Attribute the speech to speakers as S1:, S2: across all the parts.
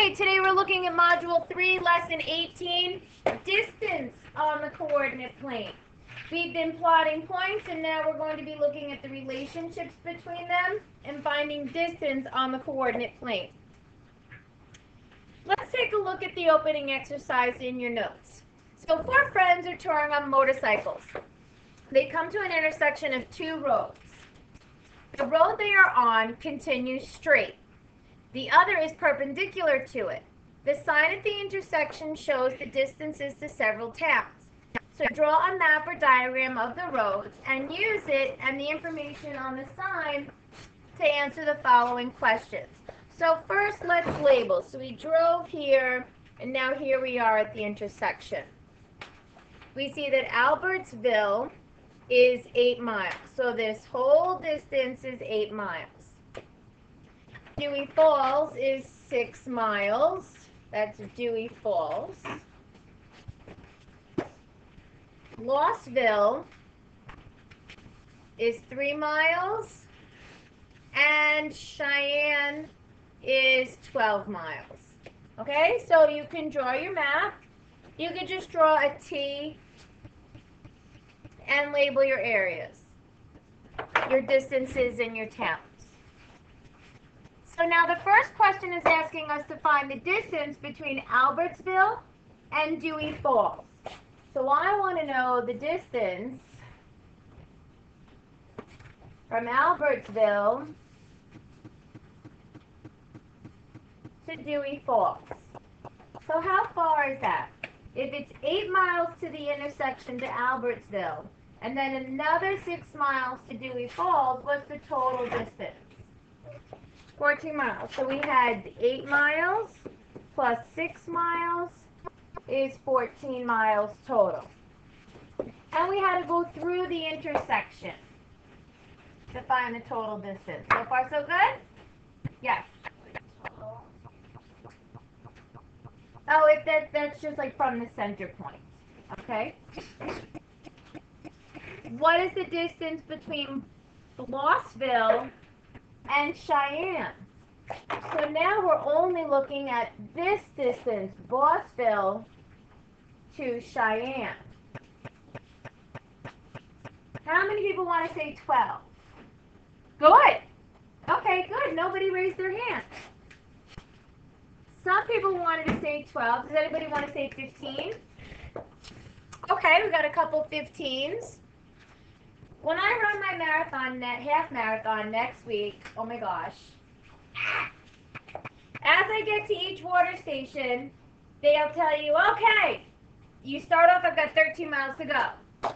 S1: Okay, today we're looking at Module 3, Lesson 18, distance on the coordinate plane. We've been plotting points, and now we're going to be looking at the relationships between them and finding distance on the coordinate plane. Let's take a look at the opening exercise in your notes. So 4 friends are touring on motorcycles. They come to an intersection of 2 roads. The road they are on continues straight. The other is perpendicular to it. The sign at the intersection shows the distances to several towns. So draw a map or diagram of the roads and use it and the information on the sign to answer the following questions. So first, let's label. So we drove here, and now here we are at the intersection. We see that Albertsville is 8 miles. So this whole distance is 8 miles. Dewey Falls is 6 miles. That's Dewey Falls. Lossville is 3 miles. And Cheyenne is 12 miles. Okay, so you can draw your map. You could just draw a T and label your areas, your distances, and your towns. So now the first question is asking us to find the distance between Albertsville and Dewey Falls. So I want to know the distance from Albertsville to Dewey Falls. So how far is that? If it's 8 miles to the intersection to Albertsville, and then another 6 miles to Dewey Falls, what's the total distance? 14 miles. So we had 8 miles plus 6 miles is 14 miles total. And we had to go through the intersection to find the total distance. So far, so good? Yes. Oh, if that's just like from the center point. Okay? What is the distance between Lossville and Cheyenne? So now we're only looking at this distance, Bossville to Cheyenne. How many people want to say 12? Good. Okay, good. Nobody raised their hand. Some people wanted to say 12. Does anybody want to say 15? Okay, we got a couple 15s. When I run my marathon, half marathon next week, oh my gosh. As I get to each water station, they'll tell you, okay, you start off, I've got 13 miles to go.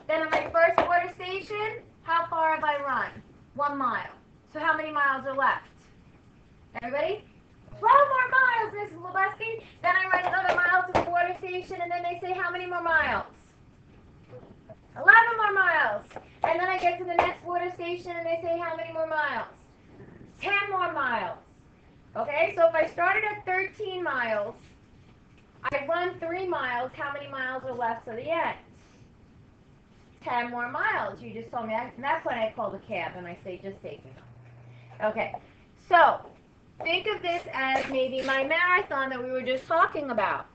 S1: Then on my first water station, how far have I run? 1 mile. So how many miles are left? Everybody? 12 more miles, Mrs. Lebusky. Then I run another mile to the water station, and then they say, how many more miles? 11 more miles. And then I get to the next water station, and they say, how many more miles? 10 more miles. Okay, so if I started at 13 miles, I run 3 miles, how many miles are left to the end? 10 more miles. You just told me that, and that's when I call the cab, and I say, just take me. Okay, so think of this as maybe my marathon that we were just talking about.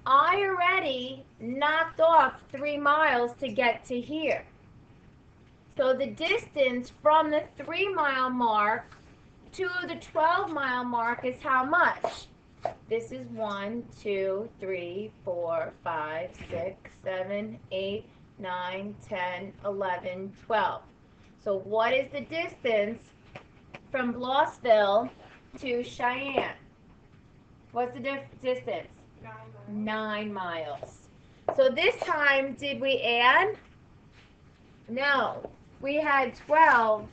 S1: I already knocked off 3 miles to get to here. So the distance from the 3-mile mark to the 12-mile mark is how much? This is 1, 2, 3, 4, 5, 6, 7, 8, 9, 10, 11, 12. So what is the distance from Blossville to Cheyenne? What's the distance? 9 miles. So this time, did we add? No. We had 12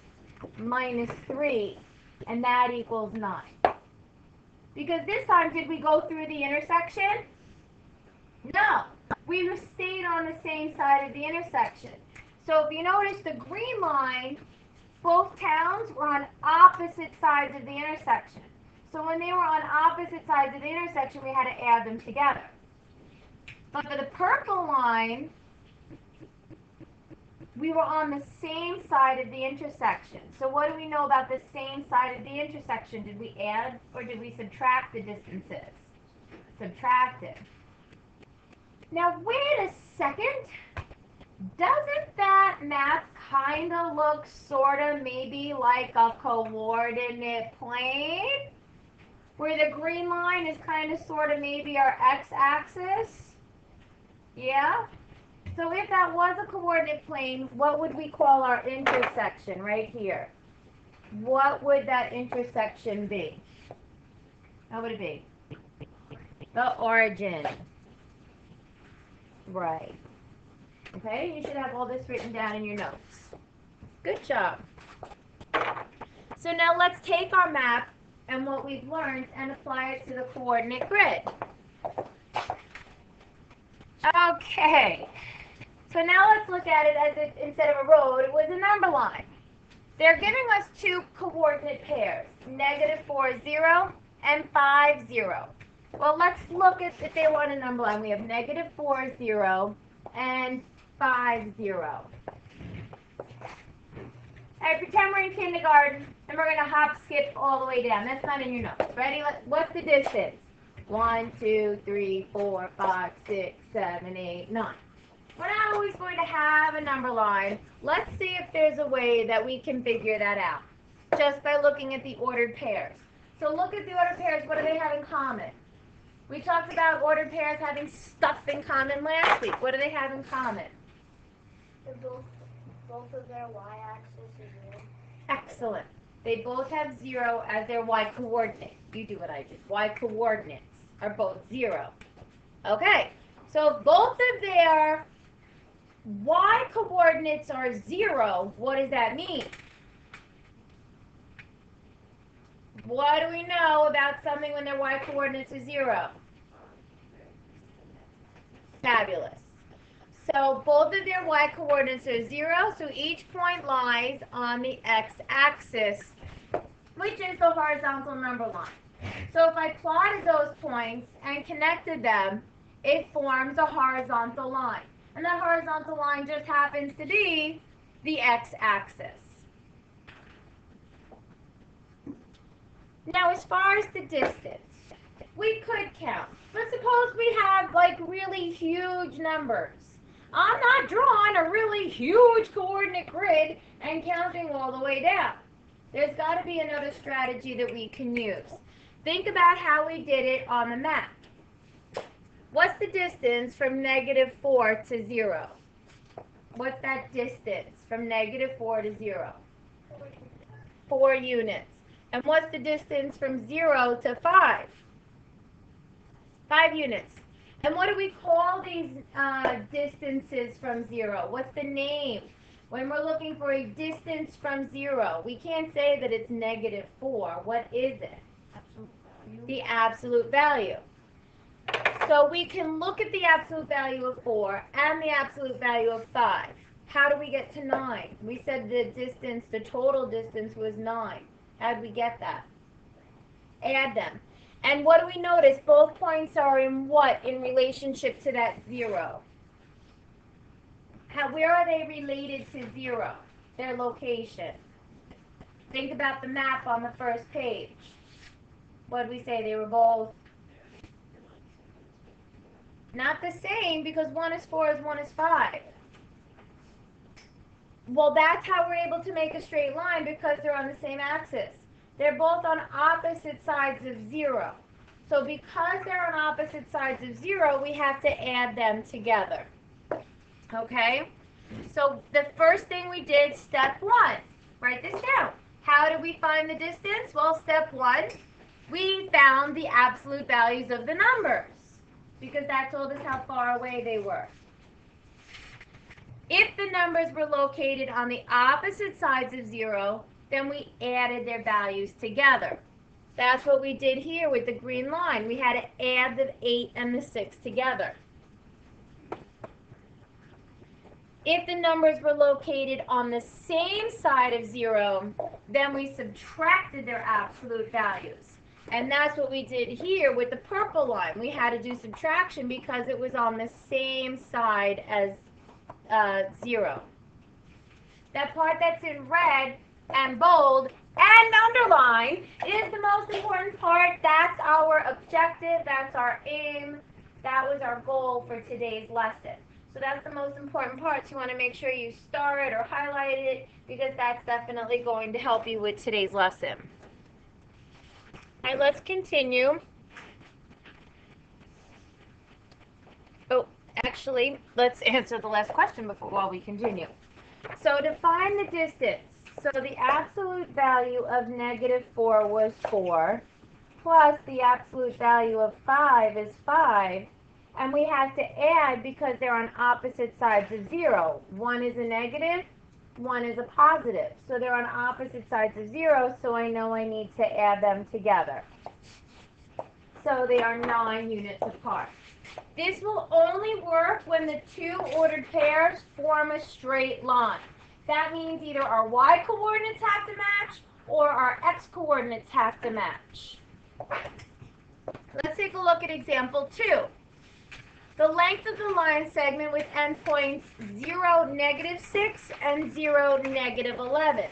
S1: minus 3, and that equals 9. Because this time, did we go through the intersection? No. We stayed on the same side of the intersection. So if you notice the green line, both towns were on opposite sides of the intersection. So when they were on opposite sides of the intersection, we had to add them together. But for the purple line, we were on the same side of the intersection. So what do we know about the same side of the intersection? Did we add or did we subtract the distances? Subtracted. Now wait a second. Doesn't that map kind of look sort of maybe like a coordinate plane? Where the green line is kind of sort of maybe our x-axis? Yeah? So if that was a coordinate plane, what would we call our intersection right here? What would that intersection be? How would it be? The origin. Right. Okay, you should have all this written down in your notes. Good job. So now let's take our map and what we've learned and apply it to the coordinate grid. Okay. So now let's look at it as if instead of a road, it was a number line. They're giving us two coordinate pairs, -4, 0 and 5, 0. Well, let's look at if they want a number line. We have -4, 0 and 5, 0. All right, pretend we're in kindergarten and we're going to hop, skip all the way down. That's not in your notes. Ready? What's the distance? 1, 2, 3, 4, 5, 6, 7, 8, 9. We're not always going to have a number line. Let's see if there's a way that we can figure that out just by looking at the ordered pairs. So look at the ordered pairs. What do they have in common? We talked about ordered pairs having stuff in common last week. What do they have in common?
S2: Both of their y-axis is 0.
S1: Excellent. They both have 0 as their y-coordinate. You do what I did. Y-coordinates are both 0. Okay, so if both of their y-coordinates are 0, what does that mean? What do we know about something when their y-coordinates are 0? Fabulous. So both of their y-coordinates are 0, so each point lies on the x-axis, which is the horizontal number line. So if I plotted those points and connected them, it forms a horizontal line. And that horizontal line just happens to be the x-axis. Now, as far as the distance, we could count. But suppose we have like really huge numbers. I'm not drawing a really huge coordinate grid and counting all the way down. There's got to be another strategy that we can use. Think about how we did it on the map. What's the distance from -4 to 0? What's that distance from -4 to 0? 4 units. And what's the distance from 0 to 5? 5 units. And what do we call these distances from 0? What's the name? When we're looking for a distance from 0, we can't say that it's -4. What is it? The absolute value. So we can look at the absolute value of 4 and the absolute value of 5. How do we get to 9? We said the distance, the total distance was 9. How did we get that? Add them. And what do we notice? Both points are in what in relationship to that 0? Where are they related to 0? Their location. Think about the map on the first page. What did we say? They were both not the same because one is 4 and one is 5. Well, that's how we're able to make a straight line because they're on the same axis. They're both on opposite sides of 0. So because they're on opposite sides of 0, we have to add them together. Okay? So the first thing we did, step 1, write this down. How did we find the distance? Well, step 1, we found the absolute values of the numbers because that told us how far away they were. If the numbers were located on the opposite sides of 0, then we added their values together. That's what we did here with the green line. We had to add the 8 and the 6 together. If the numbers were located on the same side of 0, then we subtracted their absolute values. And that's what we did here with the purple line. We had to do subtraction because it was on the same side as 0. That part that's in red and bold and underlined is the most important part. That's our objective. That's our aim. That was our goal for today's lesson. So that's the most important part. So you want to make sure you star it or highlight it because that's definitely going to help you with today's lesson. All right, let's continue. Oh, actually, let's answer the last question while we continue. So to find the distance, so the absolute value of -4 was 4, plus the absolute value of 5 is 5, and we have to add because they're on opposite sides of 0. One is a negative, one is a positive. So they're on opposite sides of 0, so I know I need to add them together. So they are 9 units apart. This will only work when the two ordered pairs form a straight line. That means either our y coordinates have to match or our x coordinates have to match. Let's take a look at example 2. The length of the line segment with endpoints 0, -6 and 0, -11.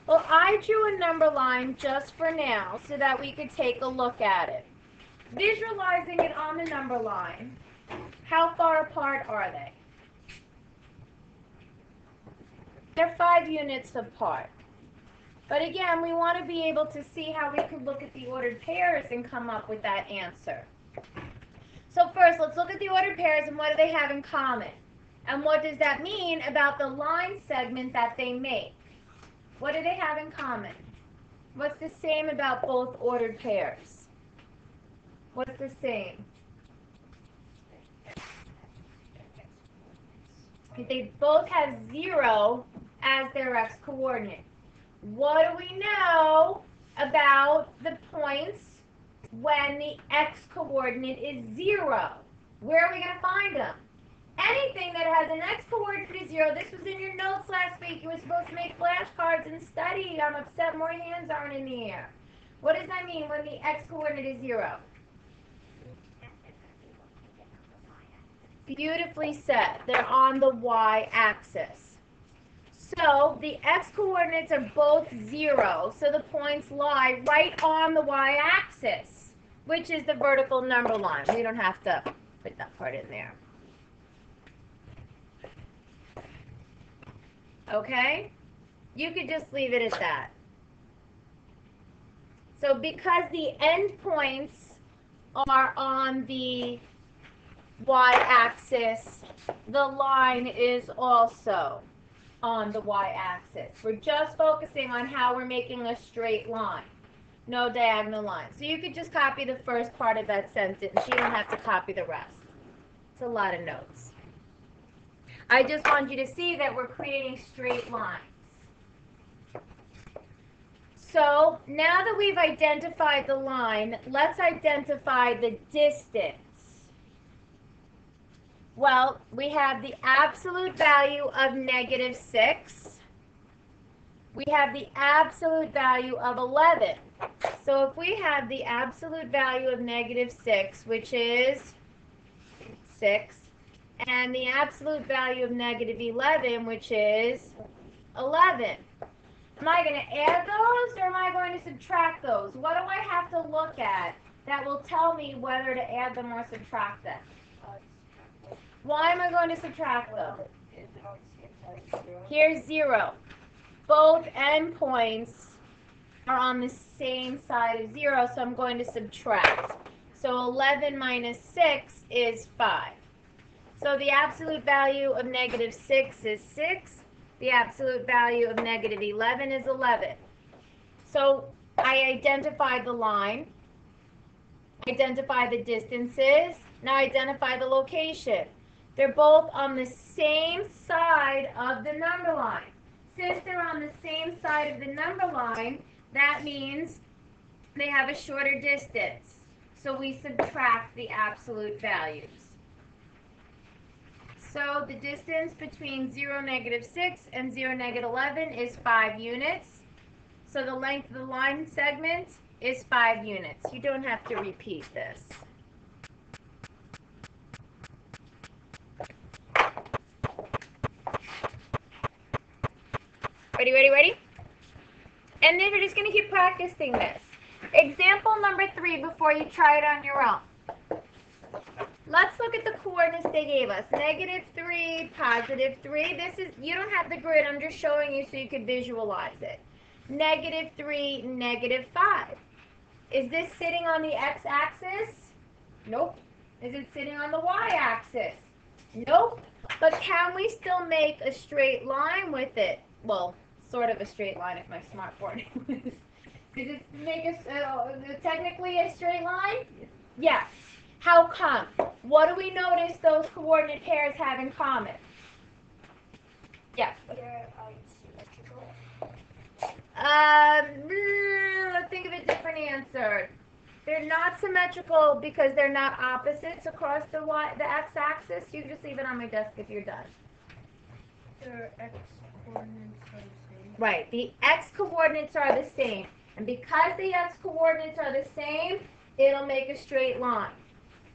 S1: Well, I drew a number line just for now so that we could take a look at it. Visualizing it on the number line, how far apart are they? They're 5 units apart. But again, we want to be able to see how we could look at the ordered pairs and come up with that answer. So first, let's look at the ordered pairs and what do they have in common? And what does that mean about the line segment that they make? What do they have in common? What's the same about both ordered pairs? What's the same? They both have 0 as their x-coordinate. What do we know about the points when the x-coordinate is 0? Where are we going to find them? Anything that has an x-coordinate is 0. This was in your notes last week. You were supposed to make flashcards and study. I'm upset more hands aren't in the air. What does that mean when the x-coordinate is 0? Beautifully said. They're on the y-axis. So the x-coordinates are both 0, so the points lie right on the y-axis, which is the vertical number line. We don't have to put that part in there. Okay? You could just leave it at that. So because the endpoints are on the y-axis, the line is also on the y-axis. We're just focusing on how we're making a straight line, no diagonal line. So you could just copy the first part of that sentence. You don't have to copy the rest. It's a lot of notes. I just want you to see that we're creating straight lines. So now that we've identified the line, let's identify the distance. Well, we have the absolute value of -6. We have the absolute value of 11. So if we have the absolute value of -6, which is 6, and the absolute value of -11, which is 11. Am I going to add those or am I going to subtract those? What do I have to look at that will tell me whether to add them or subtract them? Why am I going to subtract them? Here's 0. Both endpoints are on the same side of 0, so I'm going to subtract. So 11 minus 6 is 5. So the absolute value of -6 is 6. The absolute value of -11 is 11. So I identified the line, identify the distances, now identify the location. They're both on the same side of the number line. Since they're on the same side of the number line, that means they have a shorter distance. So we subtract the absolute values. So the distance between 0, -6 and 0, -11 is 5 units. So the length of the line segment is 5 units. You don't have to repeat this. Ready? And then we're just going to keep practicing this. Example number 3 before you try it on your own. Let's look at the coordinates they gave us. -3, +3. This is, you don't have the grid, I'm just showing you so you could visualize it. -3, -5. Is this sitting on the x-axis? Nope. Is it sitting on the y-axis? Nope. But can we still make a straight line with it? Well, sort of a straight line if my smartboard is. Does it make technically a straight line? Yes. How come? What do we notice those coordinate pairs have in common? Yes.
S2: They're symmetrical.
S1: Let's think of a different answer. They're not symmetrical because they're not opposites across the x-axis. You can just leave it on my desk if you're done.
S2: Their x coordinates are the same.
S1: Right. The x coordinates are the same. And because the x coordinates are the same, it'll make a straight line.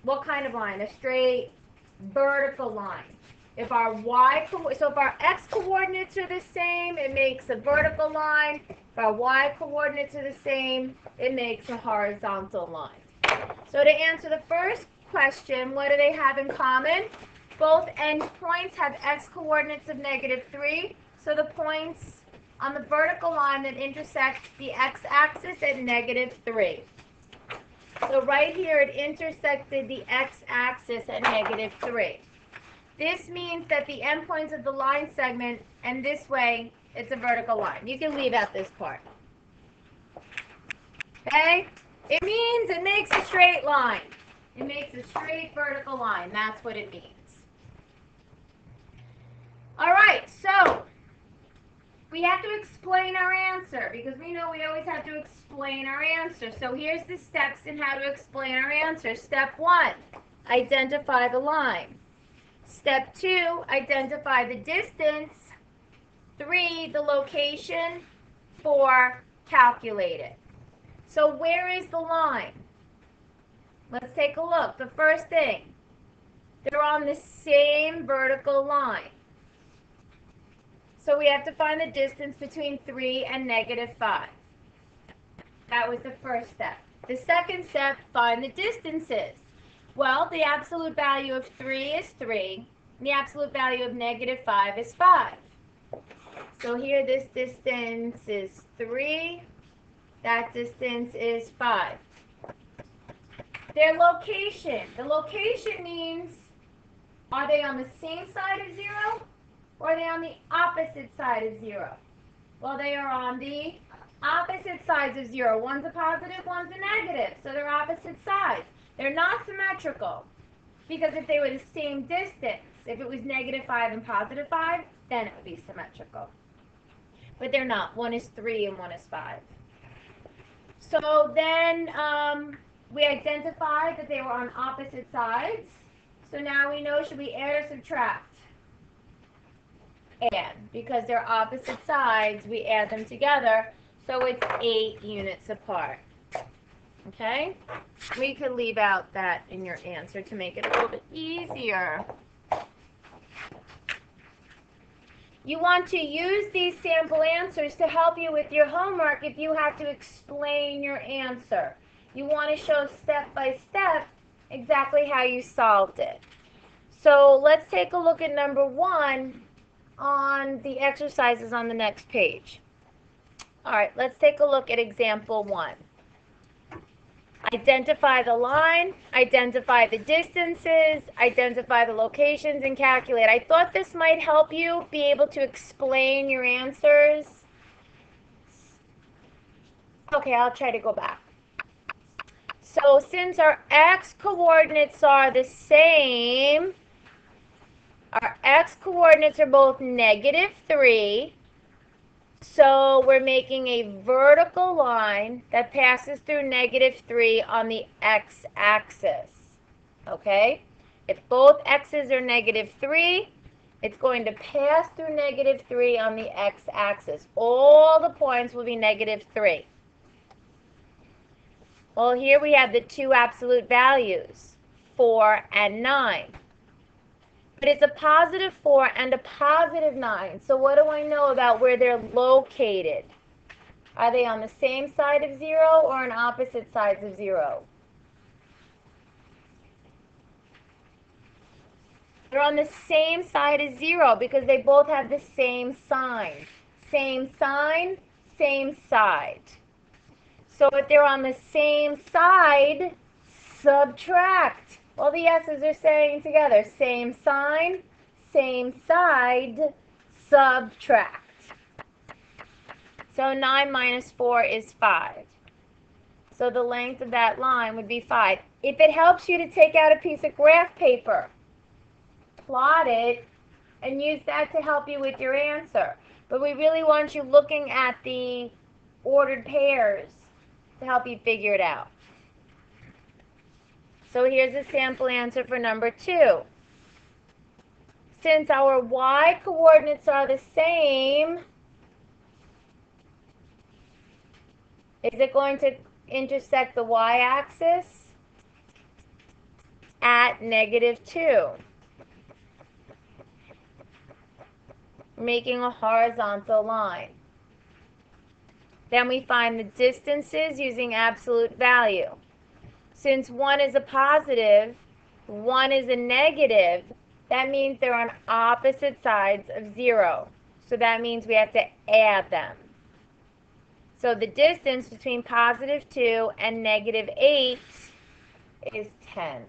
S1: What kind of line? A straight vertical line. If our if our x coordinates are the same, it makes a vertical line. If our y coordinates are the same, it makes a horizontal line. So to answer the first question, what do they have in common? Both endpoints have x coordinates of -3. So the points on the vertical line that intersect the x-axis at -3. So right here, it intersected the x-axis at -3. This means that the endpoints of the line segment, and this way, it's a vertical line. You can leave out this part. Okay? It means it makes a straight line. It makes a straight vertical line. That's what it means. All right, so we have to explain our answer because we know we always have to explain our answer. So here's the steps in how to explain our answer. Step 1, identify the line. Step 2, identify the distance. 3, the location. 4, calculate it. So where is the line? Let's take a look. The first thing, they're on the same vertical line. So we have to find the distance between 3 and -5. That was the first step. The second step, find the distances. Well, the absolute value of 3 is 3, and the absolute value of -5 is 5. So here this distance is 3, that distance is 5. Their location. The location means, are they on the same side of 0? Or are they on the opposite side of 0? Well, they are on the opposite sides of 0. One's a positive, one's a negative. So they're opposite sides. They're not symmetrical. Because if they were the same distance, if it was -5 and +5, then it would be symmetrical. But they're not. One is 3 and one is 5. So then we identified that they were on opposite sides. So now we know, should we add or subtract? Add, because they're opposite sides, we add them together, so it's 8 units apart. Okay? We could leave out that in your answer to make it a little bit easier. You want to use these sample answers to help you with your homework if you have to explain your answer. You want to show step by step exactly how you solved it. So let's take a look at number 1 on the exercises on the next page. All right, let's take a look at example 1. Identify the line, identify the distances, identify the locations, and calculate. I thought this might help you be able to explain your answers. Okay, I'll try to go back. So since our x coordinates are the same, our x coordinates are both -3, so we're making a vertical line that passes through -3 on the x-axis, okay? If both x's are -3, it's going to pass through -3 on the x-axis. All the points will be -3. Well, here we have the two absolute values, 4 and 9. But it's a positive 4 and a positive 9. So what do I know about where they're located? Are they on the same side of 0 or on opposite sides of 0? They're on the same side as 0 because they both have the same sign. Same sign, same side. So if they're on the same side, subtract. All the S's are saying together. Same sign, same side, subtract. So 9 minus 4 is 5. So the length of that line would be 5. If it helps you to take out a piece of graph paper, plot it, and use that to help you with your answer. But we really want you looking at the ordered pairs to help you figure it out. So here's a sample answer for number 2. Since our y coordinates are the same, is it going to intersect the y-axis? At -2. Making a horizontal line. Then we find the distances using absolute value. Since one is a positive, one is a negative, that means they're on opposite sides of 0. So that means we have to add them. So the distance between +2 and -8 is 10.